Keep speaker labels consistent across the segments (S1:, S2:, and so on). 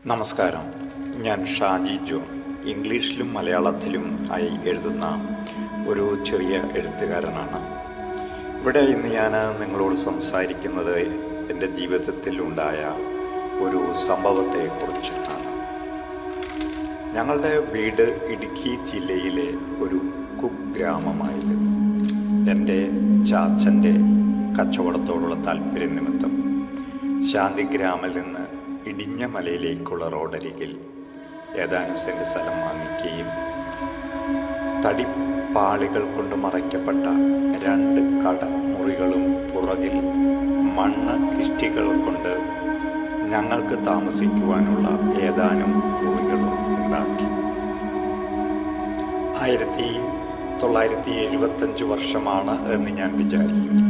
S1: നമസ്കാരം. ഞാൻ ഷാജി ജോൺ. ഇംഗ്ലീഷിലും മലയാളത്തിലും ആയി എഴുതുന്ന ഒരു ചെറിയ എഴുത്തുകാരനാണ്. ഇവിടെ ഇന്ന് ഞാൻ നിങ്ങളോട് സംസാരിക്കുന്നത് എൻ്റെ ജീവിതത്തിൽ ഉണ്ടായ ഒരു സംഭവത്തെക്കുറിച്ചിട്ടാണ്. ഞങ്ങളുടെ വീട് ഇടുക്കി ജില്ലയിലെ ഒരു കുഗ്രാമമായിരുന്നു. എൻ്റെ ചാച്ചൻ്റെ കച്ചവടത്തോടുള്ള താല്പര്യം നിമിത്തം ശാന്തിഗ്രാമിൽ നിന്ന് ഇടിഞ്ഞ മലയിലേക്കുള്ള റോഡരികിൽ ഏതാനും സെൻറ് സ്ഥലം വാങ്ങിക്കുകയും തടിപ്പാളികൾ കൊണ്ട് മറയ്ക്കപ്പെട്ട 2 കടമുറികളും പുറകിൽ മണ്ണ് ഇഷ്ടികൾ കൊണ്ട് ഞങ്ങൾക്ക് താമസിക്കുവാനുള്ള ഏതാനും മുറികളും ഉണ്ടാക്കി. 1975 വർഷമാണ് എന്ന് ഞാൻ വിചാരിക്കുന്നു.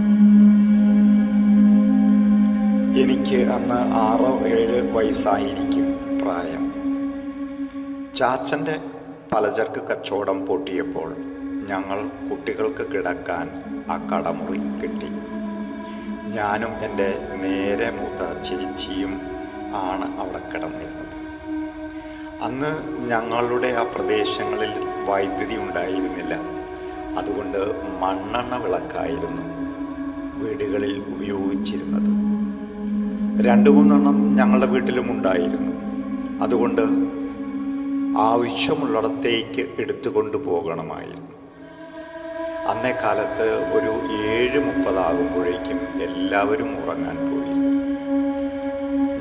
S1: എനിക്ക് അന്ന് 6-7 വയസ്സായിരിക്കും പ്രായം. ചാച്ചൻ്റെ പലചരക്ക് കച്ചവടം പൊട്ടിയപ്പോൾ ഞങ്ങൾ കുട്ടികൾക്ക് കിടക്കാൻ ആ കടമുറി കിട്ടി. ഞാനും എൻ്റെ നേരെ മൂത്ത ചേച്ചിയും ആണ് അവിടെ കിടന്നിരുന്നത്. അന്ന് ഞങ്ങളുടെ ആ പ്രദേശങ്ങളിൽ വൈദ്യുതി ഉണ്ടായിരുന്നില്ല. അതുകൊണ്ട് മണ്ണെണ്ണ വിളക്കായിരുന്നു വീടുകളിൽ ഉപയോഗിച്ചിരുന്നത്. 2-3 ഞങ്ങളുടെ വീട്ടിലും ഉണ്ടായിരുന്നു. അതുകൊണ്ട് ആവശ്യമുള്ളിടത്തേക്ക് എടുത്തുകൊണ്ട് പോകണമായിരുന്നു. അന്നേ കാലത്ത് ഒരു 7:30 ആകുമ്പോഴേക്കും എല്ലാവരും ഉറങ്ങാൻ പോയിരുന്നു.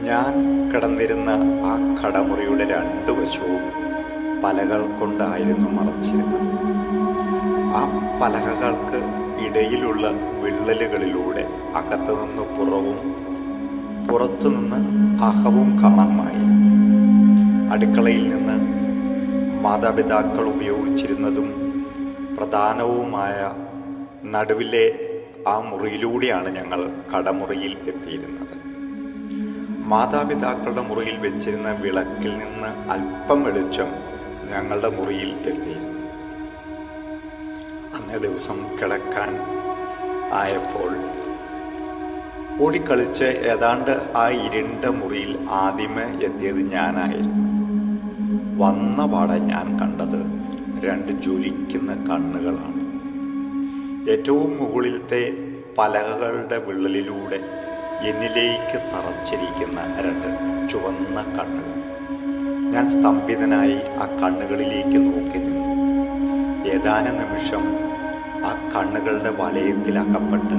S1: ഞാൻ കിടന്നിരുന്ന ആ കടമുറിയുടെ 2 വശവും പലകൾ കൊണ്ടായിരുന്നു മറച്ചിരുന്നത്. ആ പലകകൾക്ക് ഇടയിലുള്ള വിള്ളലുകളിലൂടെ അകത്തുനിന്ന് പുറവും പുറത്തുനിന്ന് അകവും കാണാമായിരുന്നു. അടുക്കളയിൽ നിന്ന് മാതാപിതാക്കൾ ഉപയോഗിച്ചിരുന്നതും പ്രധാനവുമായ നടുവിലെ ആ മുറിയിലൂടെയാണ് ഞങ്ങൾ കടമുറിയിൽ എത്തിയിരുന്നത്. മാതാപിതാക്കളുടെ മുറിയിൽ വെച്ചിരുന്ന വിളക്കിൽ നിന്ന് അല്പം വെളിച്ചം ഞങ്ങളുടെ മുറിയിൽ എത്തിയിരുന്നു. അന്നേ ദിവസം കിടക്കാൻ ആയപ്പോൾ ഓടിക്കളിച്ച് ഏതാണ്ട് ആ ഇരുണ്ട മുറിയിൽ ആദ്യമേ എത്തിയത് ഞാനായിരുന്നു. വന്ന പാടെ ഞാൻ കണ്ടത് 2 ജ്വലിക്കുന്ന കണ്ണുകളാണ്. ഏറ്റവും മുകളിലത്തെ പലകകളുടെ വിള്ളലിലൂടെ എന്നിലേക്ക് തറച്ചിരിക്കുന്ന 2 ചുവന്ന കണ്ണുകൾ. ഞാൻ സ്തംഭിതനായി ആ കണ്ണുകളിലേക്ക് നോക്കി നിന്നു. ഏതാനും നിമിഷം ആ കണ്ണുകളുടെ വലയത്തിൽ അകപ്പെട്ട്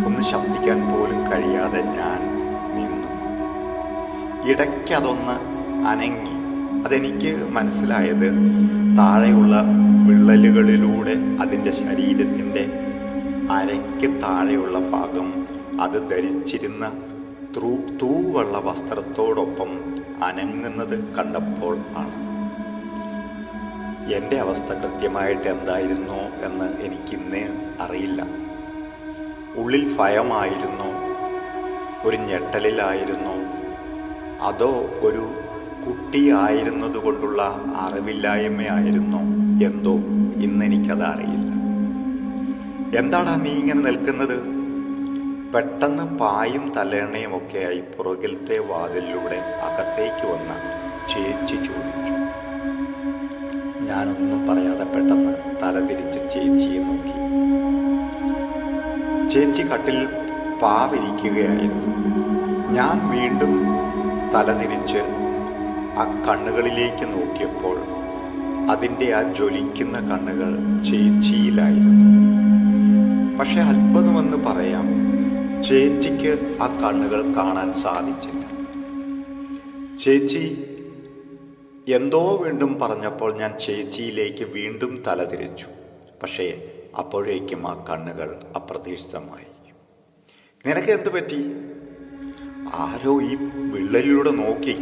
S1: ഒന്ന് ശബ്ദിക്കാൻ പോലും കഴിയാതെ ഞാൻ നിന്നു. ഇടയ്ക്ക് അതൊന്ന് അനങ്ങി. അതെനിക്ക് മനസ്സിലായത് താഴെയുള്ള വിള്ളലുകളിലൂടെ അതിൻ്റെ ശരീരത്തിൻ്റെ അരയ്ക്ക് താഴെയുള്ള ഭാഗം അത് ധരിച്ചിരുന്ന തൂവെള്ള വസ്ത്രത്തോടൊപ്പം അനങ്ങുന്നത് കണ്ടപ്പോൾ ആണ്. എൻ്റെ അവസ്ഥ കൃത്യമായിട്ട് എന്തായിരുന്നു എന്ന് എനിക്കിന്നേ അറിയില്ല. ഉള്ളിൽ ഭയമായിരുന്നു, ഒരു ഞെട്ടലിലായിരുന്നു, അതോ ഒരു കുട്ടിയായിരുന്നത് കൊണ്ടുള്ള അറിവില്ലായ്മയായിരുന്നോ എന്തോ ഇന്നെനിക്കത് അറിയില്ല. എന്താടാ നീ ഇങ്ങനെ നിൽക്കുന്നത്? പെട്ടെന്ന് പായും തലേണയും ഒക്കെയായി പുറകിലത്തെ വാതിലിലൂടെ അകത്തേക്ക് വന്ന ചേച്ചി ചോദിച്ചു. ഞാനൊന്നും പറയാതെ പെട്ടെന്ന് തലതിരിച്ച് ചേച്ചിയെ നോക്കി. ചേച്ചി കട്ടിൽ പാവിരിക്കുകയായിരുന്നു. ഞാൻ വീണ്ടും തലതിരിച്ച് ആ കണ്ണുകളിലേക്ക് നോക്കിയപ്പോൾ അതിൻ്റെ ആ ജ്വലിക്കുന്ന കണ്ണുകൾ ചേച്ചിയിലായിരുന്നു. പക്ഷെ അത്ഭുതമെന്ന് പറയാം, ചേച്ചിക്ക് ആ കണ്ണുകൾ കാണാൻ സാധിച്ചില്ല. ചേച്ചി എന്തോ വീണ്ടും പറഞ്ഞപ്പോൾ ഞാൻ ചേച്ചിയിലേക്ക് വീണ്ടും തലതിരിച്ചു. പക്ഷേ അപ്പോഴേക്കും ആ കണ്ണുകൾ അപ്രതീക്ഷിതമായി. നിനക്ക് എന്തു പറ്റി? ആരോ ഈ വിള്ളലിലൂടെ നോക്കി.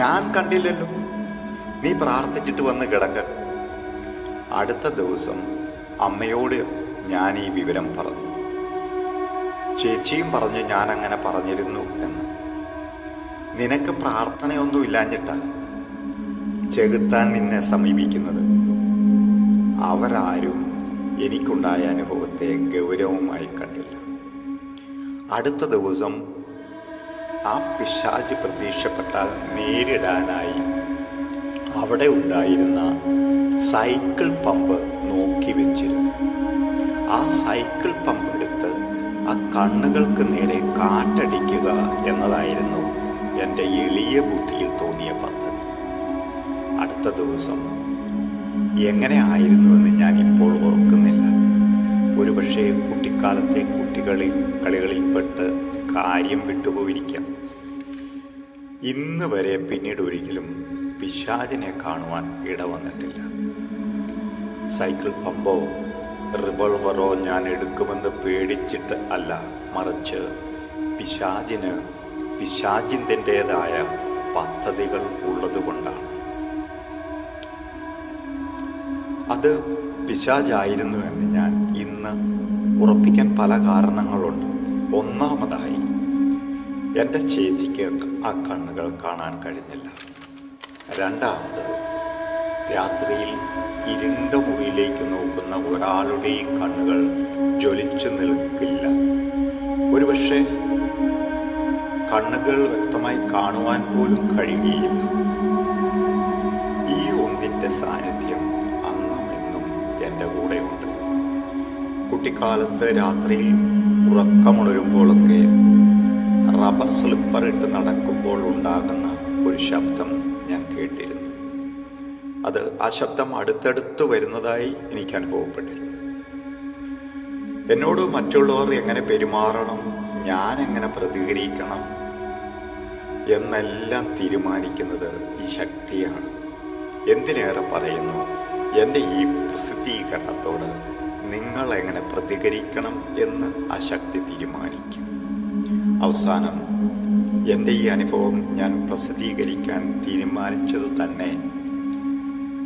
S1: ഞാൻ കണ്ടില്ലല്ലോ. നീ പ്രാർത്ഥിച്ചിട്ട് വന്ന് കിടക്ക. അടുത്ത ദിവസം അമ്മയോട് ഞാൻ ഈ വിവരം പറഞ്ഞു. ചേച്ചിയും പറഞ്ഞു ഞാൻ അങ്ങനെ പറഞ്ഞിരുന്നു എന്ന്. നിനക്ക് പ്രാർത്ഥനയൊന്നും ഇല്ലാഞ്ഞിട്ടാ ചെകുത്താൻ നിന്നെ സമീപിക്കുന്നത്. അവരാരും എനിക്കുണ്ടായ അനുഭവത്തെ ഗൗരവമായി കണ്ടില്ല. അടുത്ത ദിവസം ആ പിശാച് പ്രത്യക്ഷപ്പെട്ടാൽ നേരിടാനായി അവിടെ ഉണ്ടായിരുന്ന സൈക്കിൾ പമ്പ് നോക്കി വെച്ചിരുന്നു. ആ സൈക്കിൾ പമ്പ് എടുത്ത് ആ കണ്ണുകൾക്ക് നേരെ കാറ്റടിക്കുക എന്നതായിരുന്നു എൻ്റെ എളിയ ബുദ്ധിയിൽ തോന്നിയ പദ്ധതി. അടുത്ത ദിവസം എങ്ങനെ ആയിരുന്നുവെന്ന് ഞാനിപ്പോൾ ഓർക്കുന്നില്ല. ഒരുപക്ഷെ കുട്ടിക്കാലത്തെ കളികളിൽപ്പെട്ട് കാര്യം വിട്ടുപോയിരിക്കാം. ഇന്ന് വരെ പിന്നീട് ഒരിക്കലും പിശാചിനെ കാണുവാൻ ഇടവന്നിട്ടില്ല. സൈക്കിൾ പമ്പോ റിവോൾവറോ ഞാൻ എടുക്കുമെന്ന് പേടിച്ചിട്ട് അല്ല, മറിച്ച് പിശാചിന് പിശാചിൻ്റെതായ പദ്ധതികൾ ഉള്ളതുകൊണ്ടാണ്. അത് പിശാചായിരുന്നു എന്ന് ഞാൻ ഇന്ന് ഉറപ്പിക്കാൻ പല കാരണങ്ങളുണ്ട്. ഒന്നാമതായി, എൻ്റെ ചേച്ചിക്ക് ആ കണ്ണുകൾ കാണാൻ കഴിഞ്ഞില്ല. രണ്ടാമത്, രാത്രിയിൽ ഇരുണ്ട മുറിയിലേക്ക് നോക്കുന്ന ഒരാളുടെയും കണ്ണുകൾ ജ്വലിച്ചു നിൽക്കില്ല. ഒരുപക്ഷെ കണ്ണുകൾ വ്യക്തമായി കാണുവാൻ പോലും കഴിയുകയില്ല. ഈ ഒന്നിൻ്റെ സാന്നിധ്യം അന്നും ഇന്നും എൻ്റെ കൂടെയുണ്ട്. കുട്ടിക്കാലത്ത് രാത്രിയിൽ ഉറക്കമുണരുമ്പോഴൊക്കെ റബ്ബർ സ്ലിപ്പർ ഇട്ട് നടക്കുമ്പോൾ ഉണ്ടാകുന്ന ഒരു ശബ്ദം ഞാൻ കേട്ടിരുന്നു. ആ ശബ്ദം അടുത്തടുത്ത് വരുന്നതായി എനിക്ക് അനുഭവപ്പെട്ടിരുന്നു. എന്നോട് മറ്റുള്ളവർ എങ്ങനെ പെരുമാറണം, ഞാൻ എങ്ങനെ പ്രതികരിക്കണം എന്നെല്ലാം തീരുമാനിക്കുന്നത് ഈ ശക്തിയാണ്. എന്തിനേറെ പറയുന്നു, എൻ്റെ ഈ പ്രസിദ്ധീകരണത്തോട് നിങ്ങൾ എങ്ങനെ പ്രതികരിക്കണം എന്ന് ആ ശക്തി തീരുമാനിക്കും. അവസാനം എൻ്റെ ഈ അനുഭവം ഞാൻ പ്രസിദ്ധീകരിക്കാൻ തീരുമാനിച്ചത് തന്നെ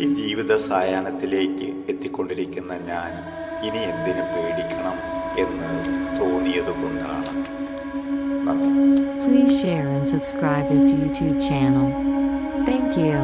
S1: ഈ ജീവിത സായാഹ്നത്തിലേക്ക് എത്തിക്കൊണ്ടിരിക്കുന്ന ഞാൻ ഇനി എന്തിനു പേടിക്കണം എന്ന് തോന്നിയതുകൊണ്ടാണ്. നന്ദി.
S2: Please share and subscribe this YouTube channel. Thank you.